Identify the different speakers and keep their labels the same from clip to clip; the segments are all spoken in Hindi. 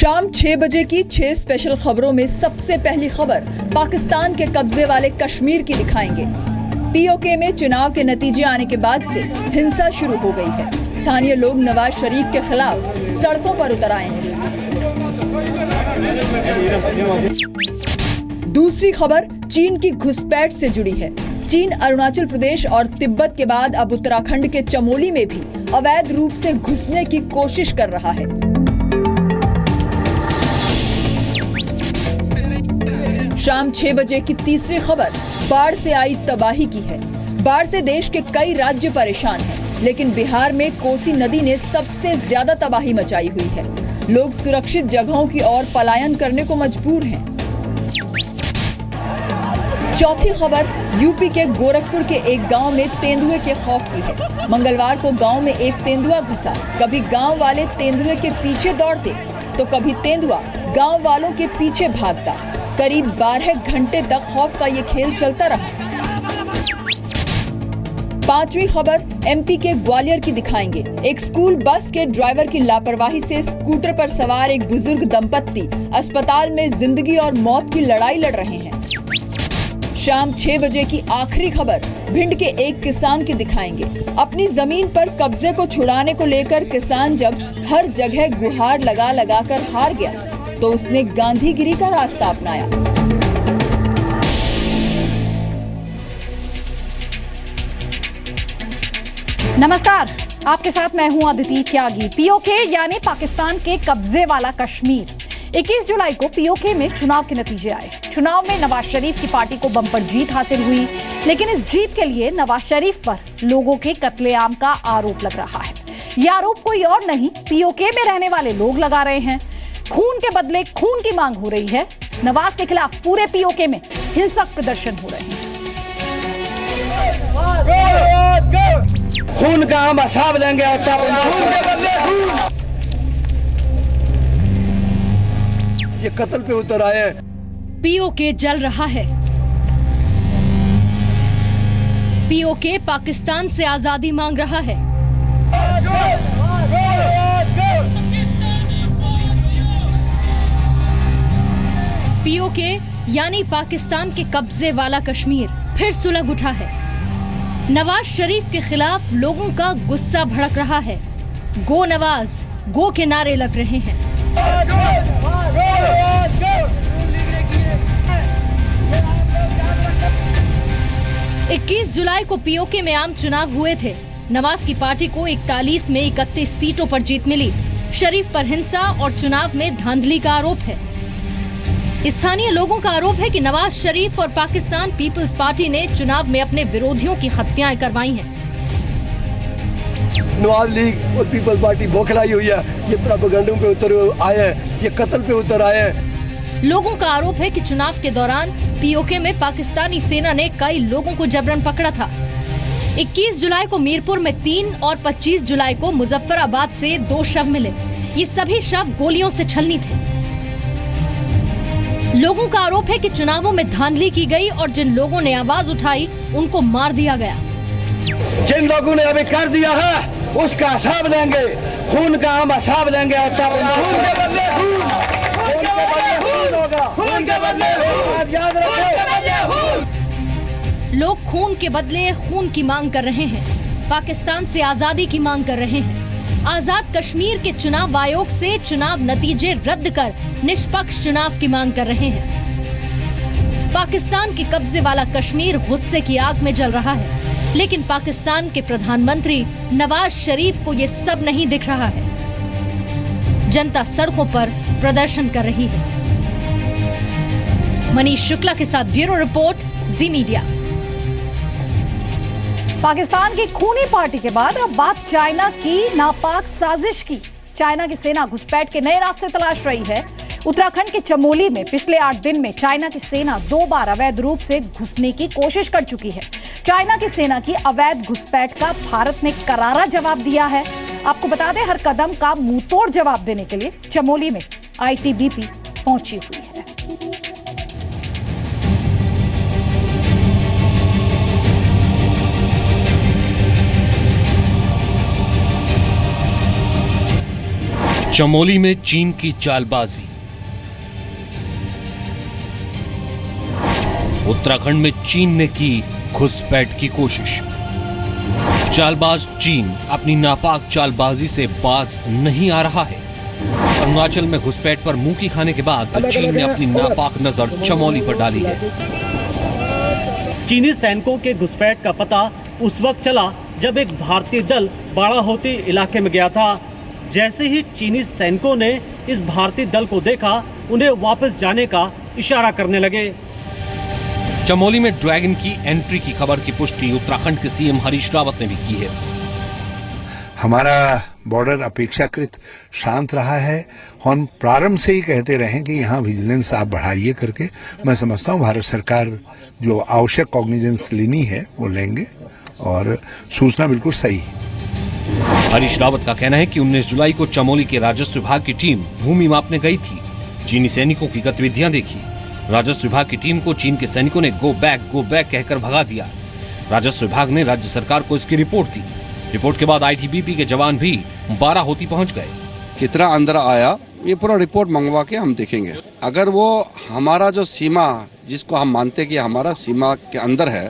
Speaker 1: शाम 6 बजे की 6 स्पेशल खबरों में सबसे पहली खबर पाकिस्तान के कब्जे वाले कश्मीर की दिखाएंगे। पीओके में चुनाव के नतीजे आने के बाद से हिंसा शुरू हो गई है। स्थानीय लोग नवाज शरीफ के खिलाफ सड़कों पर उतर आए हैं। दूसरी खबर चीन की घुसपैठ से जुड़ी है। चीन अरुणाचल प्रदेश और तिब्बत के बाद अब उत्तराखंड के चमोली में भी अवैध रूप से घुसने की कोशिश कर रहा है। शाम 6 बजे की तीसरी खबर बाढ़ से आई तबाही की है। बाढ़ से देश के कई राज्य परेशान हैं, लेकिन बिहार में कोसी नदी ने सबसे ज्यादा तबाही मचाई हुई है। लोग सुरक्षित जगहों की ओर पलायन करने को मजबूर हैं। चौथी खबर यूपी के गोरखपुर के एक गांव में तेंदुए के खौफ की है। मंगलवार को गांव में एक तेंदुआ घुसा। कभी गांव वाले तेंदुए के पीछे दौड़ते तो कभी तेंदुआ गांव वालों के पीछे भागता। करीब 12 घंटे तक खौफ का ये खेल चलता रहा। पांचवी खबर एमपी के ग्वालियर की दिखाएंगे। एक स्कूल बस के ड्राइवर की लापरवाही से स्कूटर पर सवार एक बुजुर्ग दंपत्ति अस्पताल में जिंदगी और मौत की लड़ाई लड़ रहे हैं। शाम 6 बजे की आखिरी खबर भिंड के एक किसान की दिखाएंगे। अपनी जमीन पर कब्जे को छुड़ाने को लेकर किसान जब हर जगह गुहार लगा लगा कर हार गया तो उसने गांधीगिरी का रास्ता अपनाया।
Speaker 2: नमस्कार, आपके साथ मैं हूं अदिति त्यागी। पीओके यानी पाकिस्तान के कब्जे वाला कश्मीर। 21 जुलाई को पीओके में चुनाव के नतीजे आए। चुनाव में नवाज शरीफ की पार्टी को बम्पर जीत हासिल हुई, लेकिन इस जीत के लिए नवाज शरीफ पर लोगों के कत्लेआम का आरोप लग रहा है। यह आरोप कोई और नहीं, पीओके में रहने वाले लोग लगा रहे हैं। खून के बदले खून की मांग हो रही है। नवाज के खिलाफ पूरे पीओके में हिंसक प्रदर्शन हो रहे हैं।
Speaker 3: खून का हम हिसाब लेंगे। ये कत्ल पे उतर आए।
Speaker 4: पीओके जल रहा है। पीओके पाकिस्तान से आजादी मांग रहा है। पीओके यानी पाकिस्तान के कब्जे वाला कश्मीर फिर सुलग उठा है। नवाज शरीफ के खिलाफ लोगों का गुस्सा भड़क रहा है। गो नवाज, गो के नारे लग रहे हैं। 21 जुलाई को पीओके में आम चुनाव हुए थे। नवाज की पार्टी को 41 में 31 सीटों पर जीत मिली। शरीफ पर हिंसा और चुनाव में धांधली का आरोप है। स्थानीय लोगों का आरोप है कि नवाज शरीफ और पाकिस्तान पीपल्स पार्टी ने चुनाव में अपने विरोधियों की हत्याएं करवाई हैं।
Speaker 3: नवाज लीग और पीपल्स पार्टी बौखलाई हुई है। ये प्रोपेगेंडा पे उतर आए हैं, ये कत्ल पे उतर आए हैं।
Speaker 4: लोगों का आरोप है कि चुनाव के दौरान पीओके में पाकिस्तानी सेना ने कई लोगों को जबरन पकड़ा था। 21 जुलाई को मीरपुर में 3 और 25 जुलाई को मुजफ्फराबाद से 2 शव मिले। ये सभी शव गोलियों से छलनी थे। लोगों का आरोप है कि चुनावों में धांधली की गई और जिन लोगों ने आवाज उठाई उनको मार दिया गया।
Speaker 3: जिन लोगों ने अभी कर दिया है उसका हिसाब लेंगे। खून का हम हिसाब लेंगे। खून के बदले खून, खून के बदले खून होगा। खून के बदले खून, याद रखें।
Speaker 4: लोग खून के बदले खून की मांग कर रहे हैं। पाकिस्तान से आजादी की मांग कर रहे हैं। आजाद कश्मीर के चुनाव आयोग से चुनाव नतीजे रद्द कर निष्पक्ष चुनाव की मांग कर रहे हैं। पाकिस्तान के कब्जे वाला कश्मीर गुस्से की आग में जल रहा है, लेकिन पाकिस्तान के प्रधानमंत्री नवाज शरीफ को ये सब नहीं दिख रहा है। जनता सड़कों पर प्रदर्शन कर रही है। मनीष शुक्ला के साथ ब्यूरो रिपोर्ट, जी मीडिया।
Speaker 2: पाकिस्तान की खूनी पार्टी के बाद अब बात चाइना की नापाक साजिश की। चाइना की सेना घुसपैठ के नए रास्ते तलाश रही है। उत्तराखंड के चमोली में पिछले 8 दिन में चाइना की सेना 2 बार अवैध रूप से घुसने की कोशिश कर चुकी है। चाइना की सेना की अवैध घुसपैठ का भारत ने करारा जवाब दिया है। आपको बता दें, हर कदम का मुंहतोड़ जवाब देने के लिए चमोली में आईटीबीपी पहुंची हुई है।
Speaker 5: चमोली में चीन की चालबाजी। उत्तराखंड में चीन ने की घुसपैठ की कोशिश। चालबाज चीन अपनी नापाक चालबाजी से बाज नहीं आ रहा है। अरुणाचल में घुसपैठ पर मुंह की खाने के बाद चीन ने अपनी नापाक नजर चमोली पर डाली है।
Speaker 6: चीनी सैनिकों के घुसपैठ का पता उस वक्त चला जब एक भारतीय दल बाड़ाहोती इलाके में गया था। जैसे ही चीनी सैनिकों ने इस भारतीय दल को देखा, उन्हें वापस जाने का इशारा करने लगे।
Speaker 5: चमोली में ड्रैगन की एंट्री की खबर की पुष्टि उत्तराखंड के सीएम हरीश रावत ने भी की है।
Speaker 7: हमारा बॉर्डर अपेक्षाकृत शांत रहा है। हम प्रारंभ से ही कहते रहे कि यहाँ विजिलेंस आप बढ़ाइए करके। मैं समझता हूँ भारत सरकार जो आवश्यक कॉग्निजेंस लेनी है वो लेंगे और सूचना बिल्कुल सही है।
Speaker 5: हरीश रावत का कहना है कि 19 जुलाई को चमोली के राजस्व विभाग की टीम भूमि मापने गई थी। चीनी सैनिकों की गतिविधियां देखी। राजस्व विभाग की टीम को चीन के सैनिकों ने गो बैक कहकर भगा दिया। राजस्व विभाग ने राज्य सरकार को इसकी रिपोर्ट दी। रिपोर्ट के बाद आईटीबीपी के जवान भी बाराहोती पहुंच गए।
Speaker 8: कितना अंदर आया ये पूरा रिपोर्ट मंगवा के हम देखेंगे। अगर वो हमारा जो सीमा जिसको हम मानते कि हमारा सीमा के अंदर है,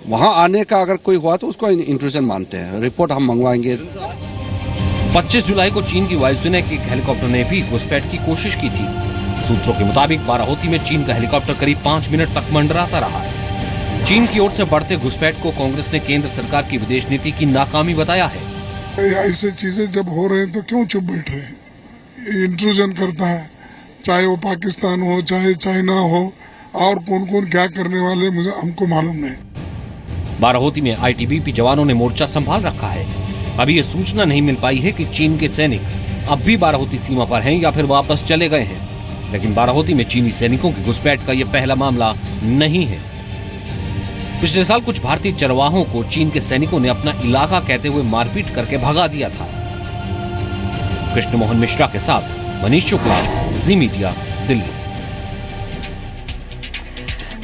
Speaker 8: वहां आने का अगर कोई हुआ तो उसको इंट्रूजन मानते हैं। रिपोर्ट हम मंगवाएंगे।
Speaker 5: 25 जुलाई को चीन की वायुसेना के एक हेलीकॉप्टर ने भी घुसपैठ की कोशिश की थी। सूत्रों के मुताबिक बाराहोती में चीन का हेलीकॉप्टर करीब 5 मिनट तक मंडराता रहा। चीन की ओर से बढ़ते घुसपैठ को कांग्रेस ने केंद्र सरकार की विदेश नीति की नाकामी बताया है।
Speaker 9: ऐसी चीजें जब हो रहे हैं तो क्यों चुप बैठ रहे हैं? इंट्रूजन करता है, चाहे वो पाकिस्तान हो चाहे चाइना हो, और कौन कौन क्या करने वाले मुझे हमको मालूम नहीं।
Speaker 5: बाराहोती में आईटीबीपी जवानों ने मोर्चा संभाल रखा है। अभी ये सूचना नहीं मिल पाई है कि चीन के सैनिक अब भी बाराहोती सीमा पर हैं या फिर वापस चले गए हैं। लेकिन बाराहोती में चीनी सैनिकों की घुसपैठ का ये पहला मामला नहीं है। पिछले साल कुछ भारतीय चरवाहों को चीन के सैनिकों ने अपना इलाका कहते हुए मारपीट करके भगा दिया था। कृष्ण मोहन मिश्रा के साथ मनीष शुक्ला, जी मीडिया, दिल्ली।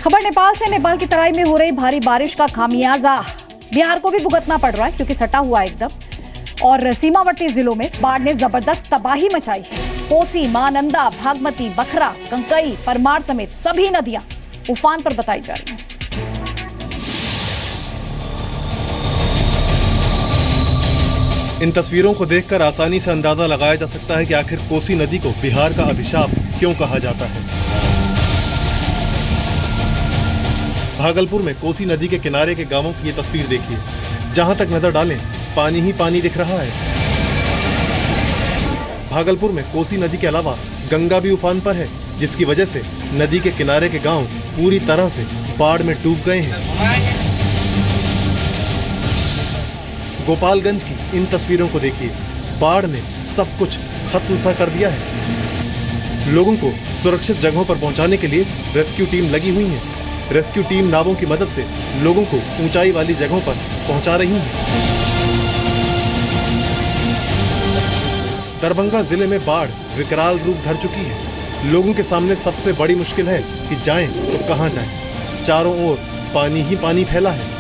Speaker 2: खबर नेपाल से। नेपाल की तराई में हो रही भारी बारिश का खामियाजा बिहार को भी भुगतना पड़ रहा है, क्योंकि सटा हुआ एकदम। और सीमावर्ती जिलों में बाढ़ ने जबरदस्त तबाही मचाई है। कोसी, महानंदा, भागमती, बखरा, कंकई, परमार समेत सभी नदियां उफान पर बताई जा रही हैं।
Speaker 10: इन तस्वीरों को देखकर आसानी से अंदाजा लगाया जा सकता है कि आखिर कोसी नदी को बिहार का अभिशाप क्यों कहा जाता है। भागलपुर में कोसी नदी के किनारे के गांवों की ये तस्वीर देखिए। जहां तक नजर डालें पानी ही पानी दिख रहा है। भागलपुर में कोसी नदी के अलावा गंगा भी उफान पर है, जिसकी वजह से नदी के किनारे के गांव पूरी तरह से बाढ़ में डूब गए हैं। गोपालगंज की इन तस्वीरों को देखिए। बाढ़ ने सब कुछ खत्म सा कर दिया है। लोगों को सुरक्षित जगहों पर पहुंचाने के लिए रेस्क्यू टीम लगी हुई है। रेस्क्यू टीम नावों की मदद से लोगों को ऊंचाई वाली जगहों पर पहुंचा रही है। दरभंगा जिले में बाढ़ विकराल रूप धर चुकी है। लोगों के सामने सबसे बड़ी मुश्किल है कि जाएं तो कहां जाएं। चारों ओर पानी ही पानी फैला है।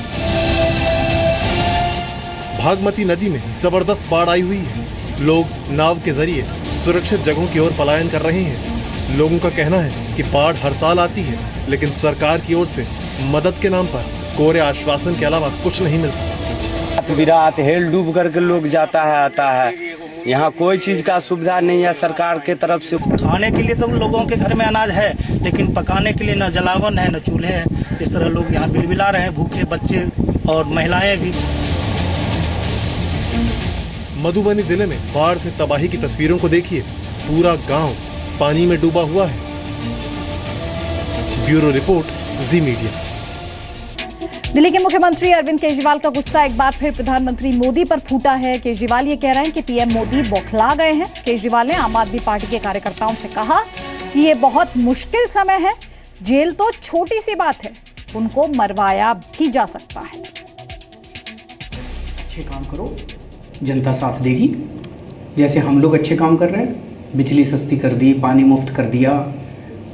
Speaker 10: भागमती नदी में जबरदस्त बाढ़ आई हुई है। लोग नाव के जरिए सुरक्षित जगहों की ओर पलायन कर रहे हैं। लोगों का कहना है कि बाढ़ हर साल आती है, लेकिन सरकार की ओर से मदद के नाम पर कोरे आश्वासन के अलावा कुछ नहीं मिलता।
Speaker 11: विराट हेल डूब करके लोग जाता है आता है। यहाँ कोई चीज का सुविधा नहीं है सरकार के तरफ से।
Speaker 12: खाने के लिए तो लोगों के घर में अनाज है, लेकिन पकाने के लिए न जलावन है न चूल्हे है। इस तरह लोग यहाँ बिलबिला रहे हैं, भूखे बच्चे और महिलाएं भी।
Speaker 10: मधुबनी जिले में बाढ़ से तबाही की तस्वीरों को देखिए। पूरा गांव पानी में डूबा हुआ है। ब्यूरो रिपोर्ट, जी मीडिया।
Speaker 2: दिल्ली के मुख्यमंत्री अरविंद केजरीवाल का गुस्सा एक बार फिर प्रधानमंत्री मोदी पर फूटा है। केजरीवाल ये कह रहे हैं कि पीएम मोदी बौखला गए हैं। केजरीवाल ने आम आदमी पार्टी के कार्यकर्ताओं से कहा कि ये बहुत मुश्किल समय है, जेल तो छोटी सी बात है, उनको मरवाया भी जा सकता है।
Speaker 13: अच्छे काम करो, जनता साथ देगी। जैसे हम लोग अच्छे काम कर रहे हैं, बिजली सस्ती कर दी, पानी मुफ्त कर दिया,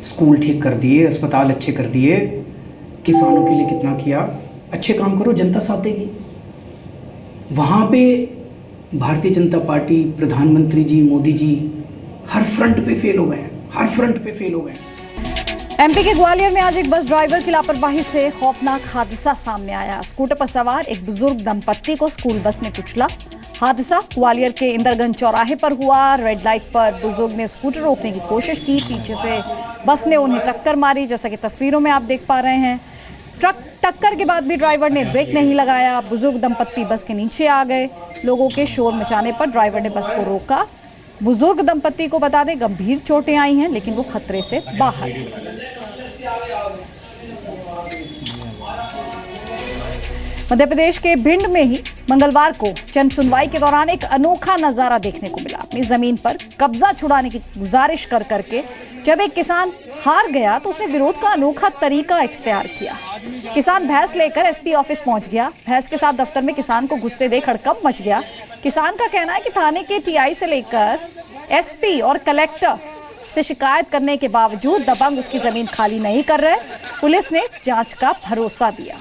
Speaker 13: स्कूल ठीक कर दिए, अस्पताल अच्छे कर दिए, किसानों के लिए कितना किया। अच्छे काम करो, जनता साथ देगी। वहाँ पे भारतीय जनता पार्टी, प्रधानमंत्री जी, मोदी जी हर फ्रंट पे फेल हो गए हैं, हर फ्रंट पे फेल हो गए हैं।
Speaker 2: एमपी के ग्वालियर में आज एक बस ड्राइवर की लापरवाही से खौफनाक हादसा सामने आया। स्कूटर पर सवार एक बुजुर्ग दंपत्ति को स्कूल बस ने कुचला। हादसा ग्वालियर के इंदरगंज चौराहे पर हुआ। रेड लाइट पर बुजुर्ग ने स्कूटर रोकने की कोशिश की, पीछे से बस ने उन्हें टक्कर मारी, जैसा कि तस्वीरों में आप देख पा रहे हैं। ट्रक टक्कर के बाद भी ड्राइवर ने ब्रेक नहीं लगाया। बुजुर्ग दंपत्ति बस के नीचे आ गए। लोगों के शोर मचाने पर ड्राइवर ने बस को रोका। बुजुर्ग दंपत्ति को बता दें गंभीर चोटें आई हैं, लेकिन वो खतरे से बाहर हैं। मध्य प्रदेश के भिंड में ही मंगलवार को जन सुनवाई के दौरान एक अनोखा नजारा देखने को मिला। अपनी जमीन पर कब्जा छुड़ाने की गुजारिश कर करके जब एक किसान हार गया तो उसने विरोध का अनोखा तरीका इख्तियार किया। किसान भैंस लेकर एसपी ऑफिस पहुंच गया। भैंस के साथ दफ्तर में किसान को घुसते देख हड़कंप मच गया। किसान का कहना है कि थाने के टीआई से लेकर एसपी और कलेक्टर से शिकायत करने के बावजूद दबंग उसकी जमीन खाली नहीं कर रहे। पुलिस ने जांच का भरोसा दिया।